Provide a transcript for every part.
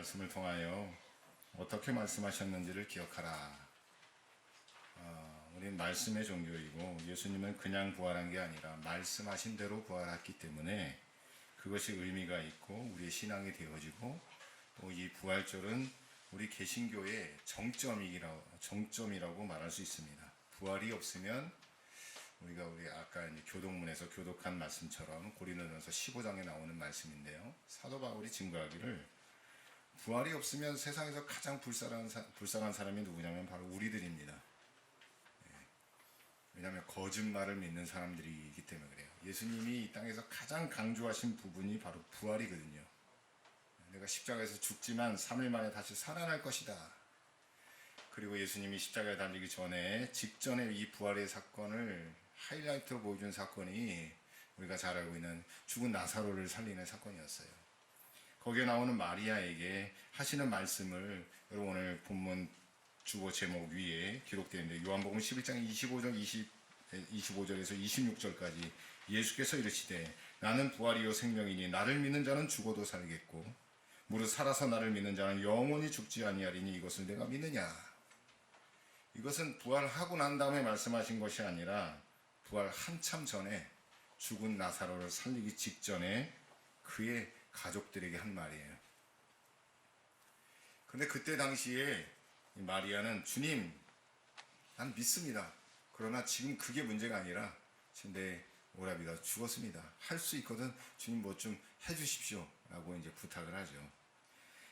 말씀을 통하여 어떻게 말씀하셨는지를 기억하라. 우리는 말씀의 종교이고 예수님은 그냥 부활한 게 아니라 말씀하신 대로 부활했기 때문에 그것이 의미가 있고 우리의 신앙이 되어지고 또 이 부활절은 우리 개신교의 정점이라고 말할 수 있습니다. 부활이 없으면 우리 아까 이제 교독문에서 교독한 말씀처럼 고린도전서 15장에 나오는 말씀인데요. 사도 바울이 증거하기를 부활이 없으면 세상에서 가장 불쌍한 사람이 누구냐면 바로 우리들입니다. 왜냐하면 거짓말을 믿는 사람들이기 때문에 그래요. 예수님이 이 땅에서 가장 강조하신 부분이 바로 부활이거든요. 내가 십자가에서 죽지만 3일 만에 다시 살아날 것이다. 그리고 예수님이 십자가에 달리기 직전에 이 부활의 사건을 하이라이트로 보여준 사건이 우리가 잘 알고 있는 죽은 나사로를 살리는 사건이었어요. 거기에 나오는 마리아에게 하시는 말씀을 여러분 오늘 본문 주보 제목 위에 기록되어 있는데 요한복음 11장 25절에서 26절까지 예수께서 이르시되 나는 부활이요 생명이니 나를 믿는 자는 죽어도 살겠고 무릇 살아서 나를 믿는 자는 영원히 죽지 아니하리니 이것을 내가 믿느냐. 이것은 부활하고 난 다음에 말씀하신 것이 아니라 부활 한참 전에 죽은 나사로를 살리기 직전에 그의 가족들에게 한 말이에요. 그런데 그때 당시에 마리아는 주님, 난 믿습니다. 그러나 지금 그게 문제가 아니라 지금 내 오라비가 죽었습니다. 할 수 있거든 주님 뭐 좀 해주십시오 라고 이제 부탁을 하죠.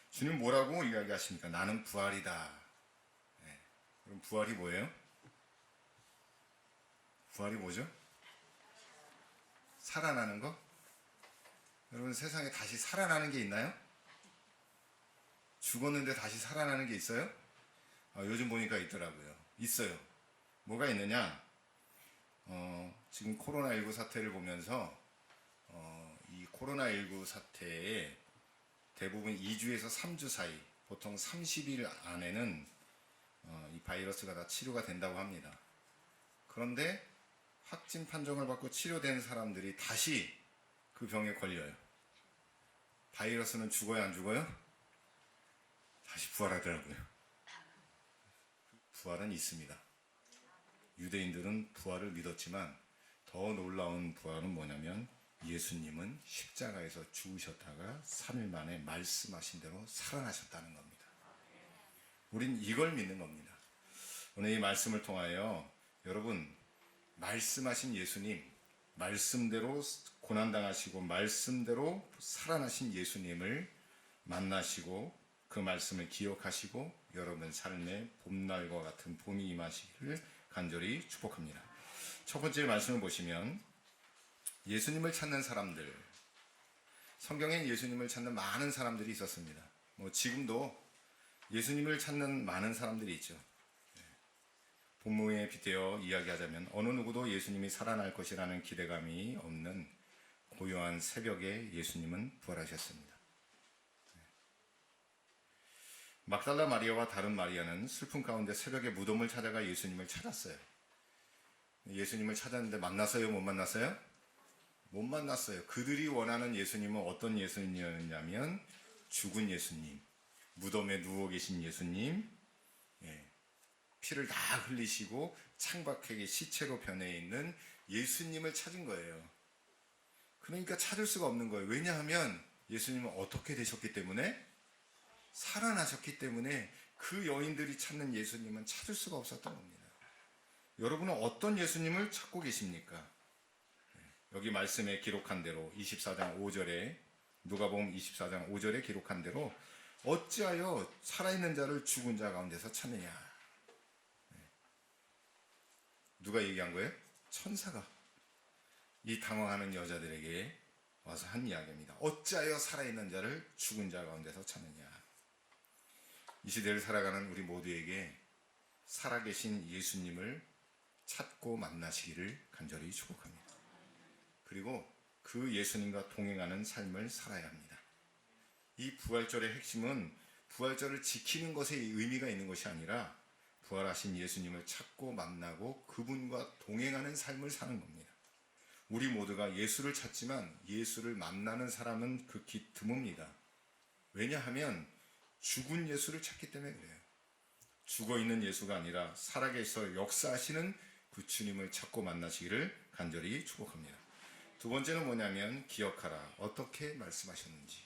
주님 뭐라고 이야기하십니까? 나는 부활이다. 네. 그럼 부활이 뭐예요? 부활이 뭐죠? 살아나는 거? 여러분 세상에 다시 살아나는 게 있나요? 죽었는데 다시 살아나는 게 있어요? 요즘 보니까 있더라고요. 있어요. 뭐가 있느냐? 지금 코로나19 사태를 보면서 이 코로나19 사태에 대부분 2주에서 3주 사이, 보통 30일 안에는 이 바이러스가 다 치료가 된다고 합니다. 그런데 확진 판정을 받고 치료된 사람들이 다시 그 병에 걸려요. 바이러스는 죽어요, 안 죽어요? 다시 부활하더라고요. 부활은 있습니다. 유대인들은 부활을 믿었지만 더 놀라운 부활은 뭐냐면 예수님은 십자가에서 죽으셨다가 3일 만에 말씀하신 대로 살아나셨다는 겁니다. 우린 이걸 믿는 겁니다. 오늘 이 말씀을 통하여 여러분 말씀하신 예수님, 말씀대로 고난당하시고 말씀대로 살아나신 예수님을 만나시고 그 말씀을 기억하시고 여러분 삶의 봄날과 같은 봄이 임하시기를 간절히 축복합니다. 첫 번째 말씀을 보시면 예수님을 찾는 사람들, 성경엔 예수님을 찾는 많은 사람들이 있었습니다. 지금도 예수님을 찾는 많은 사람들이 있죠. 본문에 빗대어 이야기하자면 어느 누구도 예수님이 살아날 것이라는 기대감이 없는 고요한 새벽에 예수님은 부활하셨습니다. 막달라 마리아와 다른 마리아는 슬픔 가운데 새벽에 무덤을 찾아가 예수님을 찾았어요. 예수님을 찾았는데 만났어요? 못 만났어요? 못 만났어요. 그들이 원하는 예수님은 어떤 예수님이었냐면 죽은 예수님, 무덤에 누워 계신 예수님, 피를 다 흘리시고 창밖에 시체로 변해 있는 예수님을 찾은 거예요. 그러니까 찾을 수가 없는 거예요. 왜냐하면 예수님은 어떻게 되셨기 때문에? 살아나셨기 때문에 그 여인들이 찾는 예수님은 찾을 수가 없었던 겁니다. 여러분은 어떤 예수님을 찾고 계십니까? 여기 말씀에 기록한 대로 24장 5절에 누가복음 24장 5절에 기록한 대로 어찌하여 살아있는 자를 죽은 자 가운데서 찾느냐. 누가 얘기한 거예요? 천사가 이 당황하는 여자들에게 와서 한 이야기입니다. 어찌하여 살아있는 자를 죽은 자 가운데서 찾느냐. 이 시대를 살아가는 우리 모두에게 살아계신 예수님을 찾고 만나시기를 간절히 축복합니다. 그리고 그 예수님과 동행하는 삶을 살아야 합니다. 이 부활절의 핵심은 부활절을 지키는 것에 의미가 있는 것이 아니라 부활하신 예수님을 찾고 만나고 그분과 동행하는 삶을 사는 겁니다. 우리 모두가 예수를 찾지만 예수를 만나는 사람은 극히 드뭅니다. 왜냐하면 죽은 예수를 찾기 때문에 그래요. 죽어있는 예수가 아니라 살아계셔 역사하시는 그 주님을 찾고 만나시기를 간절히 축복합니다. 두 번째는 뭐냐면 기억하라. 어떻게 말씀하셨는지.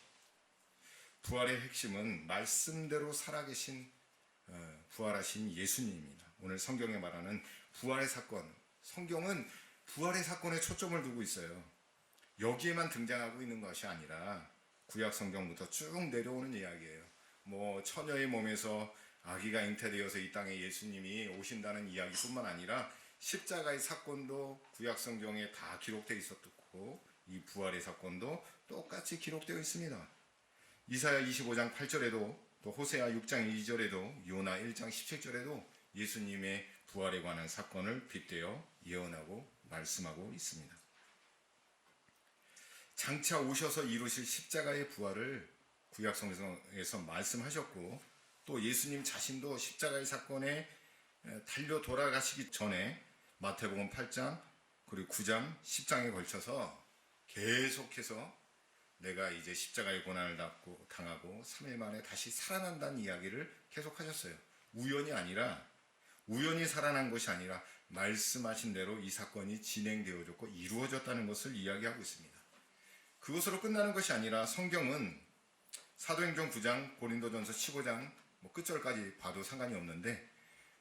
부활의 핵심은 말씀대로 살아계신 부활하신 예수님입니다. 오늘 성경에 말하는 부활의 사건, 성경은 부활의 사건에 초점을 두고 있어요. 여기에만 등장하고 있는 것이 아니라 구약 성경부터 쭉 내려오는 이야기예요. 처녀의 몸에서 아기가 잉태되어서 이 땅에 예수님이 오신다는 이야기뿐만 아니라 십자가의 사건도 구약 성경에 다 기록되어 있었고 이 부활의 사건도 똑같이 기록되어 있습니다. 이사야 25장 8절에도 또 호세아 6장 2절에도 요나 1장 17절에도 예수님의 부활에 관한 사건을 빗대어 예언하고 말씀하고 있습니다. 장차 오셔서 이루실 십자가의 부활을 구약 성경에서 말씀하셨고 또 예수님 자신도 십자가의 사건에 달려 돌아가시기 전에 마태복음 8장 그리고 9장 10장에 걸쳐서 계속해서 내가 이제 십자가의 고난을 당하고 3일 만에 다시 살아난다는 이야기를 계속하셨어요. 우연히 살아난 것이 아니라 말씀하신 대로 이 사건이 진행되어졌고 이루어졌다는 것을 이야기하고 있습니다. 그것으로 끝나는 것이 아니라 성경은 사도행전 9장, 고린도전서 15장 끝절까지 봐도 상관이 없는데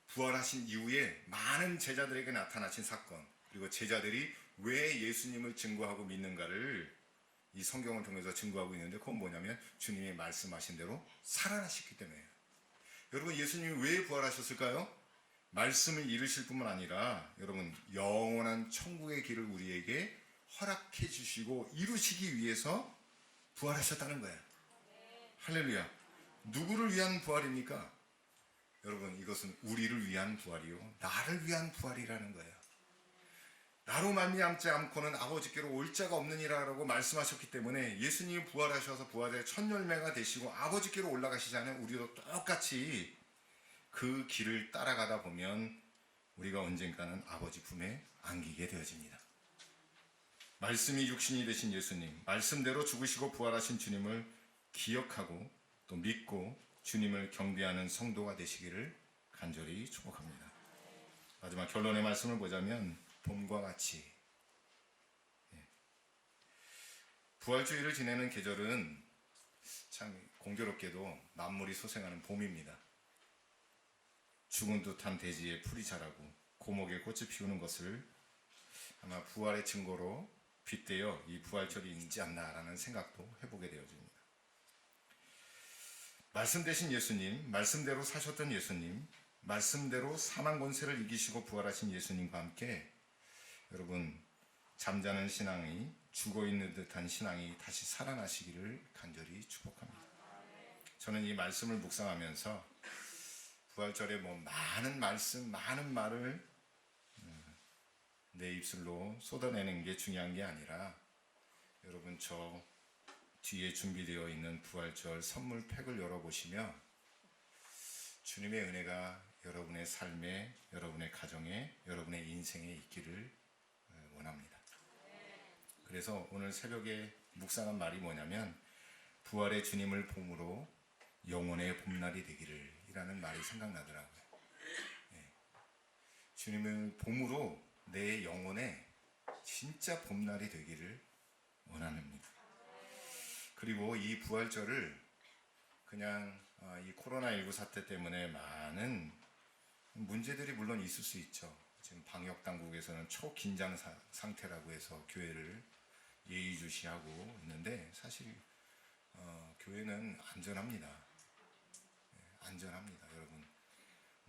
부활하신 이후에 많은 제자들에게 나타나신 사건 그리고 제자들이 왜 예수님을 증거하고 믿는가를 이 성경을 통해서 증거하고 있는데 그건 뭐냐면 주님이 말씀하신 대로 살아나셨기 때문에요. 여러분 예수님이 왜 부활하셨을까요? 말씀을 이루실 뿐만 아니라 여러분 영원한 천국의 길을 우리에게 허락해 주시고 이루시기 위해서 부활하셨다는 거예요. 할렐루야. 누구를 위한 부활입니까? 여러분 이것은 우리를 위한 부활이요 나를 위한 부활이라는 거예요. 나로 말미암지 않고는 아버지께로 올 자가 없느니라라고 말씀하셨기 때문에 예수님이 부활하셔서 부활의 첫 열매가 되시고 아버지께로 올라가시잖아요. 우리도 똑같이 그 길을 따라가다 보면 우리가 언젠가는 아버지 품에 안기게 되어집니다. 말씀이 육신이 되신 예수님, 말씀대로 죽으시고 부활하신 주님을 기억하고 또 믿고 주님을 경배하는 성도가 되시기를 간절히 축복합니다. 마지막 결론의 말씀을 보자면 봄과 같이 부활주의를 지내는 계절은 참 공교롭게도 만물이 소생하는 봄입니다. 죽은 듯한 대지에 풀이 자라고 고목에 꽃이 피우는 것을 아마 부활의 증거로 빗대어 이 부활절이지 않나라는 생각도 해보게 되어집니다. 말씀 되신 예수님, 말씀대로 사셨던 예수님, 말씀대로 사망 권세를 이기시고 부활하신 예수님과 함께 여러분 잠자는 신앙이 죽어있는 듯한 신앙이 다시 살아나시기를 간절히 축복합니다. 저는 이 말씀을 묵상하면서 부활절에 많은 말씀, 많은 말을 내 입술로 쏟아내는 게 중요한 게 아니라 여러분 저 뒤에 준비되어 있는 부활절 선물 팩을 열어보시면 주님의 은혜가 여러분의 삶에, 여러분의 가정에, 여러분의 인생에 있기를 원합니다. 그래서 오늘 새벽에 묵상한 말이 뭐냐면 부활의 주님을 봄으로 영혼의 봄날이 되기를 이라는 말이 생각나더라고요. 주님을 봄으로 내 영혼에 진짜 봄날이 되기를 원합니다. 그리고 이 부활절을 그냥 이 코로나19 사태 때문에 많은 문제들이 물론 있을 수 있죠. 지금 방역당국에서는 초긴장 상태라고 해서 교회를 예의주시하고 있는데 사실 교회는 안전합니다. 안전합니다, 여러분.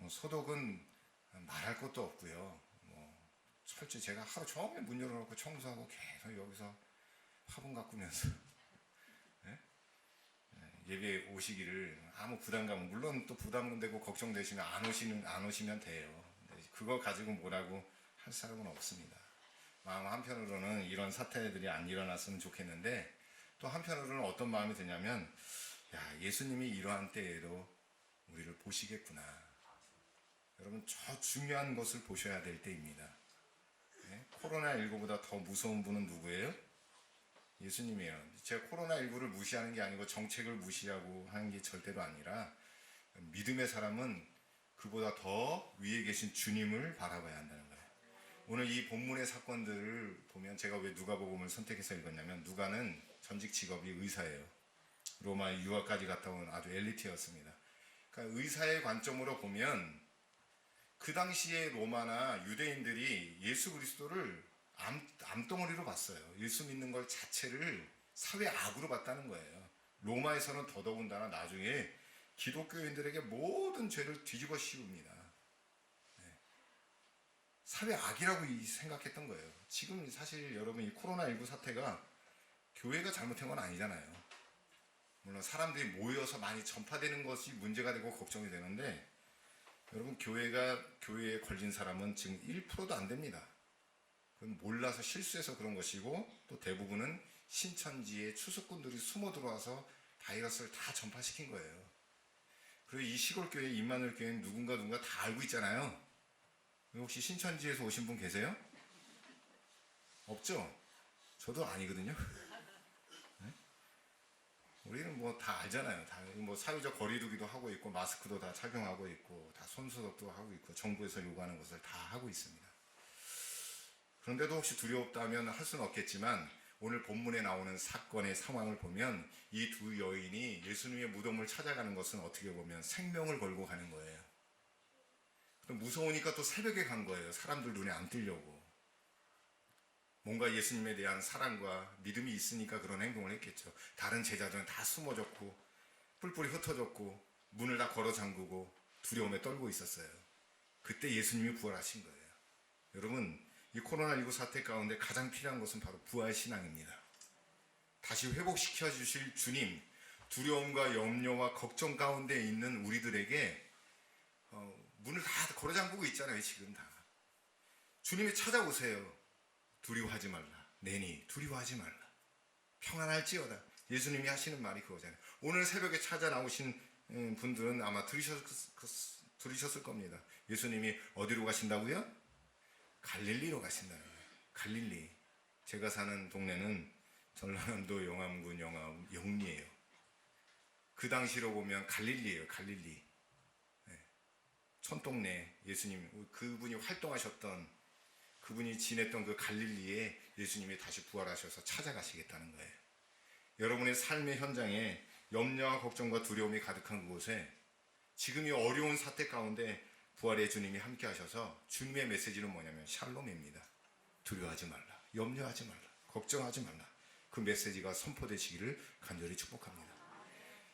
소독은 말할 것도 없고요. 철저히 제가 하루 종일 문 열어놓고 청소하고 계속 여기서 화분 가꾸면서 예배 오시기를 아무 부담감, 물론 또 부담되고 걱정되시면 안 오시면 돼요. 그거 가지고 뭐라고 할 사람은 없습니다. 마음 한편으로는 이런 사태들이 안 일어났으면 좋겠는데 또 한편으로는 어떤 마음이 드냐면 예수님이 이러한 때에도 우리를 보시겠구나. 여러분 저 중요한 것을 보셔야 될 때입니다. 코로나19보다 더 무서운 분은 누구예요? 예수님이에요. 제가 코로나19를 무시하는 게 아니고 정책을 무시하고 하는 게 절대로 아니라 믿음의 사람은 그보다 더 위에 계신 주님을 바라봐야 한다는 거예요. 오늘 이 본문의 사건들을 보면 제가 왜 누가복음을 선택해서 읽었냐면 누가는 전직 직업이 의사예요. 로마에 유학까지 갔다 온 아주 엘리트였습니다. 그러니까 의사의 관점으로 보면 그 당시에 로마나 유대인들이 예수 그리스도를 암덩어리로 봤어요. 예수 믿는 것 자체를 사회 악으로 봤다는 거예요. 로마에서는 더더군다나 나중에 기독교인들에게 모든 죄를 뒤집어 씌웁니다. 사회 악이라고 생각했던 거예요. 지금 사실 여러분 이 코로나19 사태가 교회가 잘못한 건 아니잖아요. 물론 사람들이 모여서 많이 전파되는 것이 문제가 되고 걱정이 되는데 여러분 교회에 걸린 사람은 지금 1%도 안 됩니다. 그건 몰라서 실수해서 그런 것이고 또 대부분은 신천지의 추수꾼들이 숨어 들어와서 바이러스를 다 전파시킨 거예요. 그리고 이 시골 교회 임마누엘 교회는 누군가 다 알고 있잖아요. 혹시 신천지에서 오신 분 계세요? 없죠? 저도 아니거든요. 우리는 뭐 다 알잖아요. 다 뭐 사회적 거리두기도 하고 있고 마스크도 다 착용하고 있고 다 손소독도 하고 있고 정부에서 요구하는 것을 다 하고 있습니다. 그런데도 혹시 두렵다면 할 수는 없겠지만 오늘 본문에 나오는 사건의 상황을 보면 이 두 여인이 예수님의 무덤을 찾아가는 것은 어떻게 보면 생명을 걸고 가는 거예요. 무서우니까 또 새벽에 간 거예요. 사람들 눈에 안 띄려고. 뭔가 예수님에 대한 사랑과 믿음이 있으니까 그런 행동을 했겠죠. 다른 제자들은 다 숨어졌고 뿔뿔이 흩어졌고 문을 다 걸어 잠그고 두려움에 떨고 있었어요. 그때 예수님이 부활하신 거예요. 여러분 이 코로나19 사태 가운데 가장 필요한 것은 바로 부활신앙입니다. 다시 회복시켜 주실 주님, 두려움과 염려와 걱정 가운데 있는 우리들에게 문을 다 걸어 잠그고 있잖아요. 지금 다. 주님이 찾아오세요. 두려워하지 말라. 내니 두려워하지 말라. 평안할지어다. 예수님이 하시는 말이 그거잖아요. 오늘 새벽에 찾아 나오신 분들은 아마 들으셨을 겁니다. 예수님이 어디로 가신다고요? 갈릴리로 가신다는 거예요. 갈릴리. 제가 사는 동네는 전라남도 영암군 영리예요. 그 당시로 보면 갈릴리예요. 갈릴리. 촌동네 예수님 그분이 활동하셨던 그분이 지냈던 그 갈릴리에 예수님이 다시 부활하셔서 찾아가시겠다는 거예요. 여러분의 삶의 현장에 염려와 걱정과 두려움이 가득한 그곳에 지금 이 어려운 사태 가운데 부활의 주님이 함께 하셔서 주님의 메시지는 뭐냐면 샬롬입니다. 두려워하지 말라. 염려하지 말라. 걱정하지 말라. 그 메시지가 선포되시기를 간절히 축복합니다.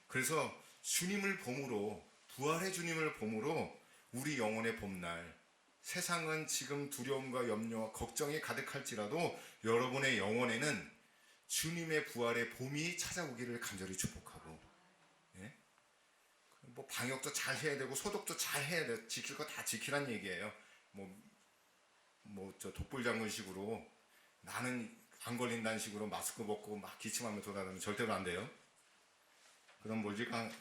그래서 주님을 봄으로 부활의 주님을 봄으로 우리 영혼의 봄날 세상은 지금 두려움과 염려와 걱정이 가득할지라도 여러분의 영혼에는 주님의 부활의 봄이 찾아오기를 간절히 축복하고 예? 뭐 방역도 잘 해야 되고 소독도 잘 해야 돼. 지킬 거 다 지키란 얘기예요. 저 독불장군식으로 나는 안 걸린다는 식으로 마스크 벗고 막 기침하며 돌아다니면 절대로 안 돼요. 그런 몰지각한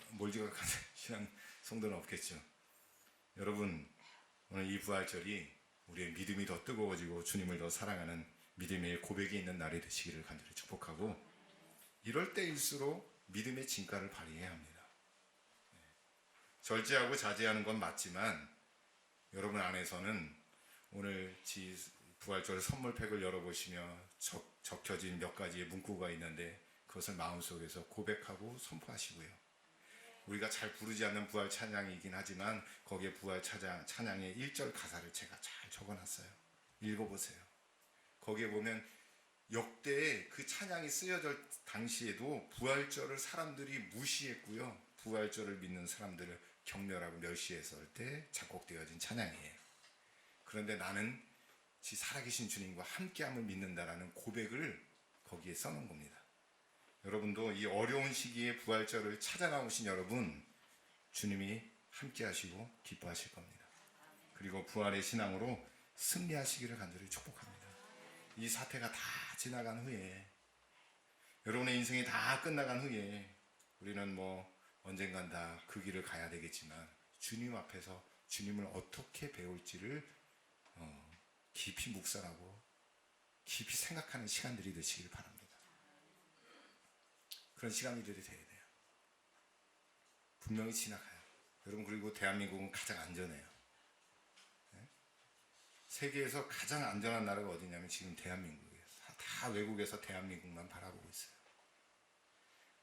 신앙 성도는 없겠죠. 여러분 오늘 이 부활절이 우리의 믿음이 더 뜨거워지고 주님을 더 사랑하는 믿음의 고백이 있는 날이 되시기를 간절히 축복하고 이럴 때일수록 믿음의 진가를 발휘해야 합니다. 절제하고 자제하는 건 맞지만 여러분 안에서는 오늘 부활절 선물팩을 열어보시며 적혀진 몇 가지의 문구가 있는데 그것을 마음속에서 고백하고 선포하시고요. 우리가 잘 부르지 않는 부활 찬양이긴 하지만 거기에 부활 찬양의 1절 가사를 제가 잘 적어놨어요. 읽어보세요. 거기에 보면 역대에 그 찬양이 쓰여질 당시에도 부활절을 사람들이 무시했고요. 부활절을 믿는 사람들을 경멸하고 멸시했을 때 작곡되어진 찬양이에요. 그런데 나는 살아계신 주님과 함께함을 믿는다라는 고백을 거기에 써놓은 겁니다. 여러분도 이 어려운 시기에 부활절을 찾아 나오신 여러분 주님이 함께 하시고 기뻐하실 겁니다. 그리고 부활의 신앙으로 승리하시기를 간절히 축복합니다. 이 사태가 다 지나간 후에 여러분의 인생이 다 끝나간 후에 우리는 언젠간 다 그 길을 가야 되겠지만 주님 앞에서 주님을 어떻게 배울지를 깊이 묵상하고 깊이 생각하는 시간들이 되시길 바랍니다. 그런 시간들이 돼야 돼요. 분명히 지나가요. 여러분, 그리고 대한민국은 가장 안전해요. 세계에서 가장 안전한 나라가 어디냐면 지금 대한민국이에요. 다 외국에서 대한민국만 바라보고 있어요.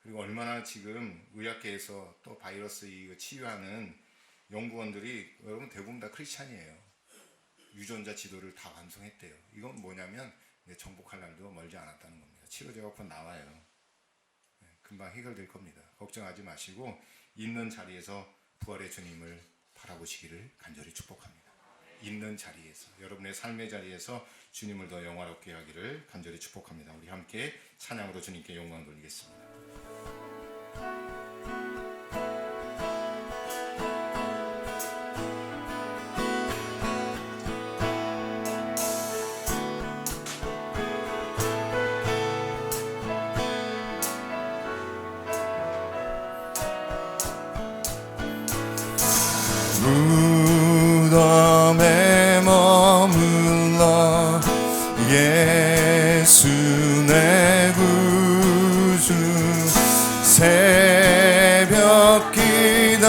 그리고 얼마나 지금 의학계에서 또 바이러스 이거 치유하는 연구원들이 여러분 대부분 다 크리스찬이에요. 유전자 지도를 다 완성했대요. 이건 뭐냐면 정복할 날도 멀지 않았다는 겁니다. 치료제가 곧 나와요. 금방 해결될 겁니다. 걱정하지 마시고 있는 자리에서 부활의 주님을 바라보시기를 간절히 축복합니다. 있는 자리에서, 여러분의 삶의 자리에서 주님을 더 영화롭게 하기를 간절히 축복합니다. 우리 함께 찬양으로 주님께 영광 돌리겠습니다. 무덤에 머물러 예수 내 구주 새벽 기다렸네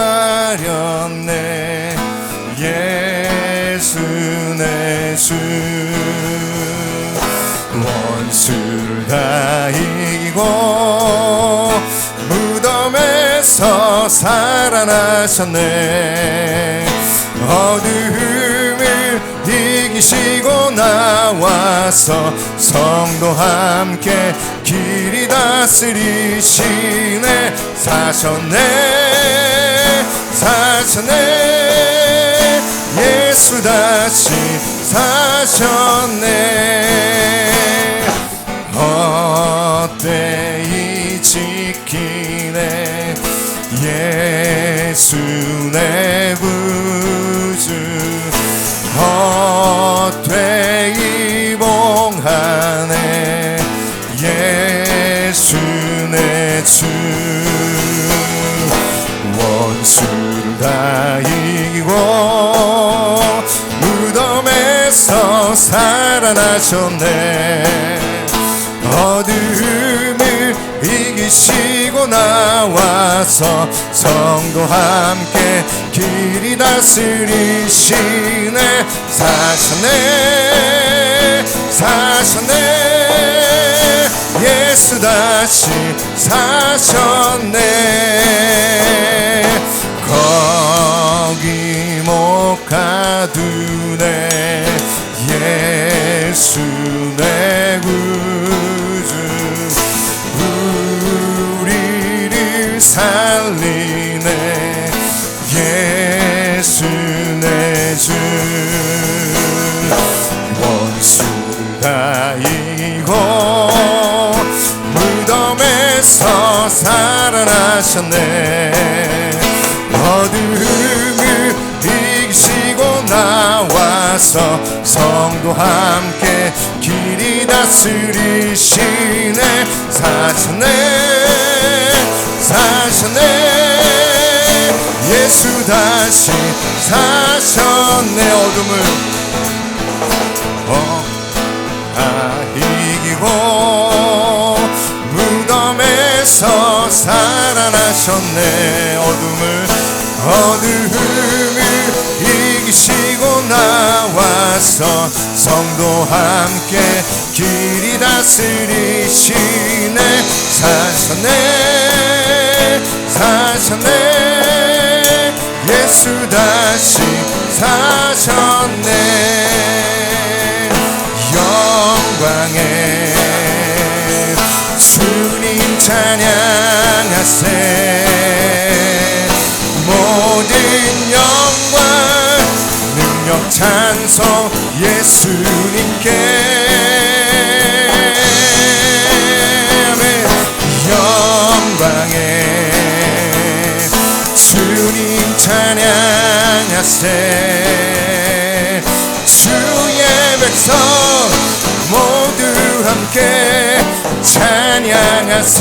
예수 내 주 원수를 다 이기고 무덤에서 살아나셨네 어둠을 이기시고 나와서 성도 함께 길이 다스리시네 사셨네 예수 다시 사셨네 헛되이 지키네 예수 내 구주 헛되이 봉하네 예수 내 주 원수를 다 이기고 무덤에서 살아나셨네 어둠을 이기시고 나와서 성도 함께 길이 다스리시네 사셨네 예수 다시 사셨네 거기 못 가두네 예수 내 구주 우리를 살리네 예수 내 주 원수를 다 이기고 무덤에서 살아나셨네 어둠을 이기시고 나와서 성도 함께 길이 다스리시네 사셨네 예수 다시 사셨네 어둠을 이기고 무덤에서 살아나셨네 어둠을 이기시고 나와서 성도 함께 길이 다스리시네 사셨네 예수 다시 사셨네 영광에 주님 찬양하세 모든 영광 능력 찬송 예수님께 아멘 영광에 주님 찬양하세 주의 백성 모두 함께 찬양하세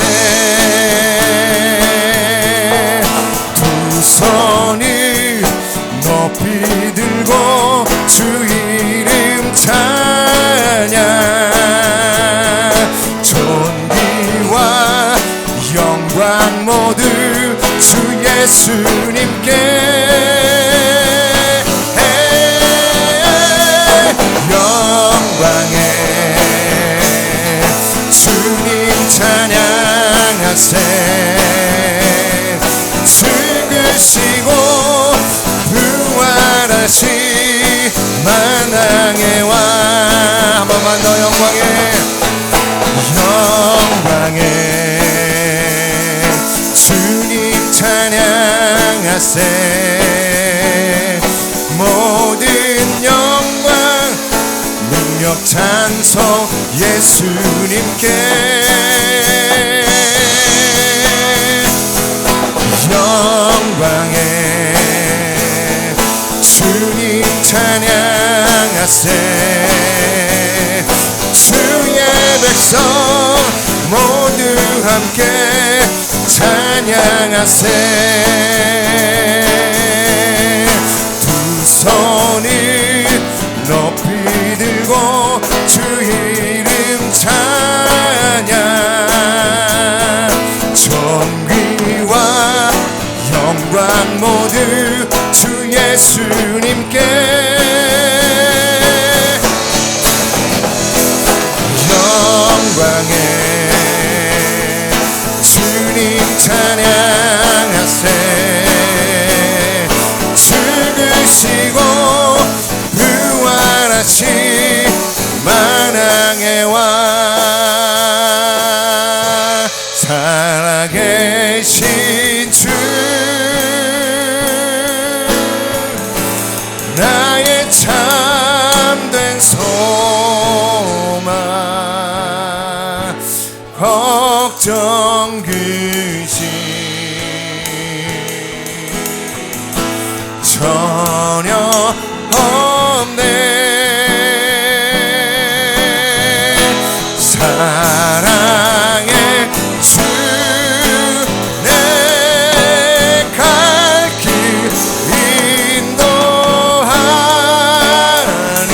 두 손을 높이 들고 주 이름 찬양 존귀와 영 예수님께 영광에 주님 찬양하세 죽으시고 부활하신 만왕의 왕 한 번만 더 영광에 주님 찬양하세 모든 영광 능력 찬송 예수님께 영광에 주님 찬양하세 주의 백성 모두 함께 찬양하세 두 손을 높이 들고 주 이름 찬양 존귀와 영광 모두 주 예수님께 영광에 주님 찬양하세 죽으시고 부활하신 만왕의 왕 살아계신 주 나의 참된 소망 걱정 근심 전혀 없네 사랑의 주 내 갈 길 인도하니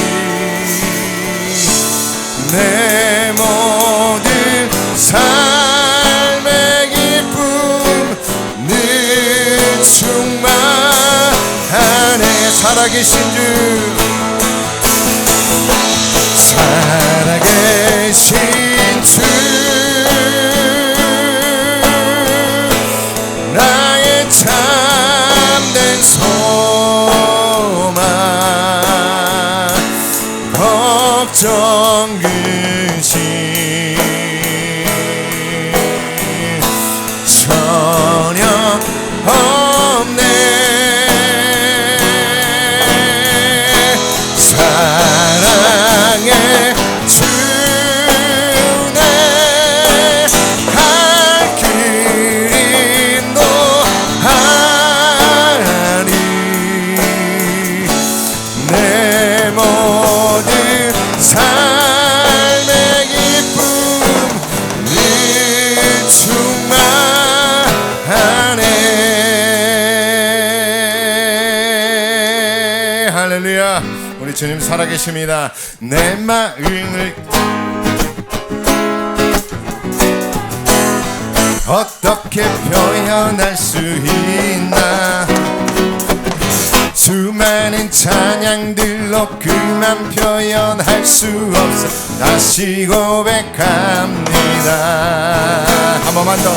내 모든 삶의 기쁨 늘 충만하네 살아계신 주 살아계신 주 나의 참된 소망 걱정 근심 전혀 없네 사랑의 주 내 갈 길 인도하니 내 모든 삶의 기쁨 늘 충만하네 할렐루야 우리 주님 살아계십니다 내 마음을 어떻게 표현할 수 있나 수많은 찬양들로 그만 표현할 수 없어 다시 고백합니다 한 번만 더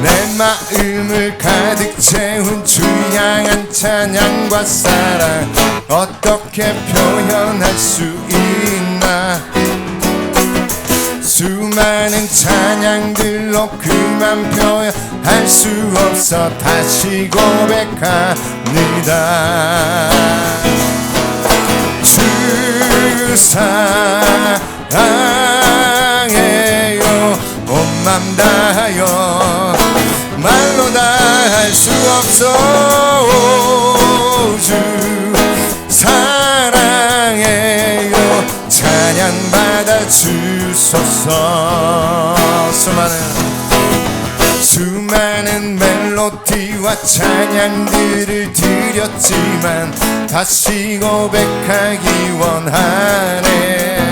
내 마음을 가득 채운 주 향한 찬양과 사랑 어떻게 표현할 수 있나 수많은 찬양들로 그만 표현할 수 없어 다시 고백합니다 주 사랑해요 온 맘 다하여 말로 다 할 수 없어 주 사랑해요 찬양 받아 주소서 수많은 멜로디와 찬양들을 드렸지만 다시 고백하기 원하네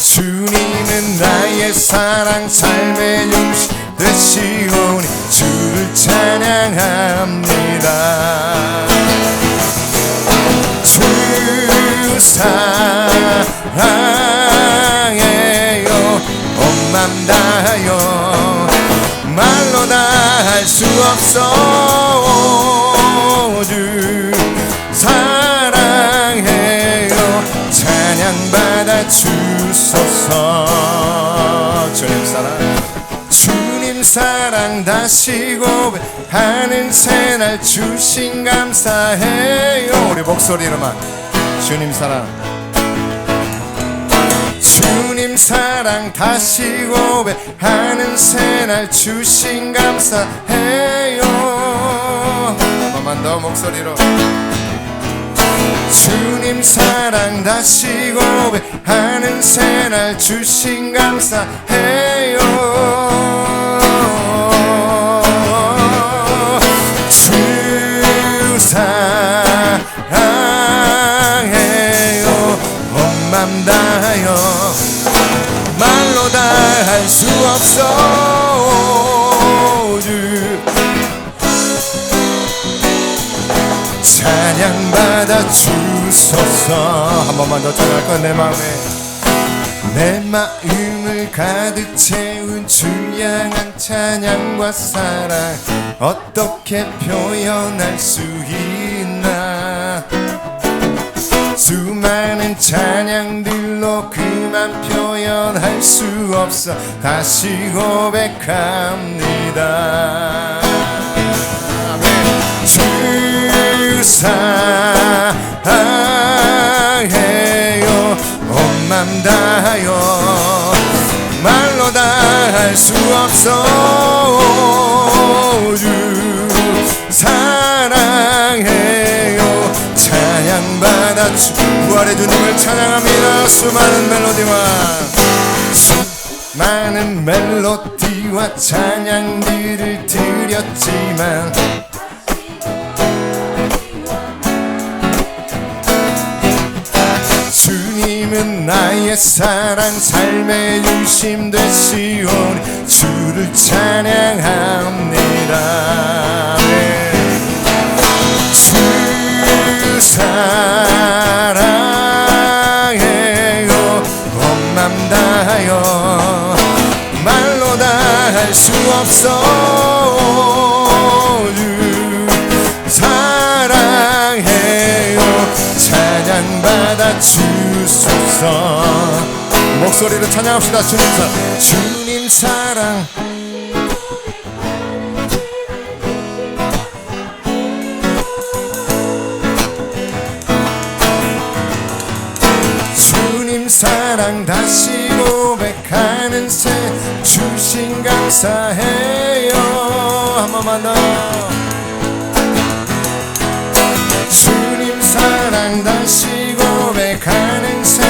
주님은 나의 사랑 삶의 중심 되시오니 주를 찬양합니다. 주 사랑해요 온맘 다하여 말로 다 할 수 없어. 주 사랑해요 찬양받아 주소서. 주님 사랑 다시 고백하는 새날 주신 감사해요. 우리 목소리로만 주님 사랑 주님 사랑 다시 고백하는 새날 주신 감사해요. 한 번만 더 목소리로 주님 사랑 다시 고백하는 새날 주신 감사해요. 주 사랑해요 온맘 다하여 말로 다 할 수 없어. 주 찬양받아 주소서. 한 번만 더 찬양할 거야. 내 마음을 가득 채운 주 향한 찬양과 사랑 어떻게 표현할 수 있나. 수많은 찬양들로 그만 표현할 수 없어. 다시 고백합니다. 주 사랑해요 온맘 다하여 말로 다 할 수 없어. 주 사랑해요 찬양받아 부활의 주님을 찬양합니다. 수많은 멜로디와 찬양들을 드렸지만 주님은 나의 사랑 삶의 중심 되시오니 주를 찬양합니다. 주 사랑해요 온맘 다하여 말로 다 할 수 없어. 주 사랑해요 찬양받아 주소서. 목소리로 찬양합시다. 주님 사랑 주님 사랑 다시 고백하는 새 주신 감사해요. 한 번만 더 주님 사랑 다시 고백하는 새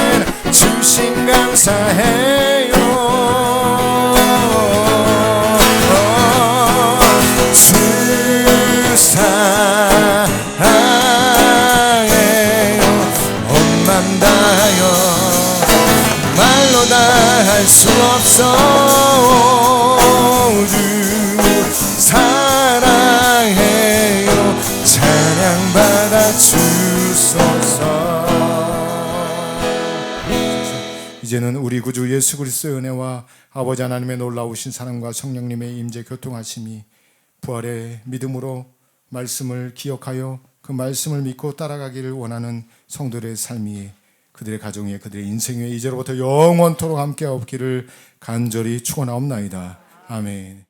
주신 감사해요. 주 사랑해요 온맘 다하여 말로 다 할 수 없어. 주 사랑해요 찬양받아 주소서. 이제는 우리 구주 예수 그리스도의 은혜와 아버지 하나님의 놀라우신 사랑과 성령님의 임재 교통하심이 부활의 믿음으로 말씀을 기억하여 그 말씀을 믿고 따라가기를 원하는 성도들의 삶이 그들의 가정 위에 그들의 인생 위에 이제로부터 영원토록 함께 없기를 간절히 축원하옵나이다. 아멘.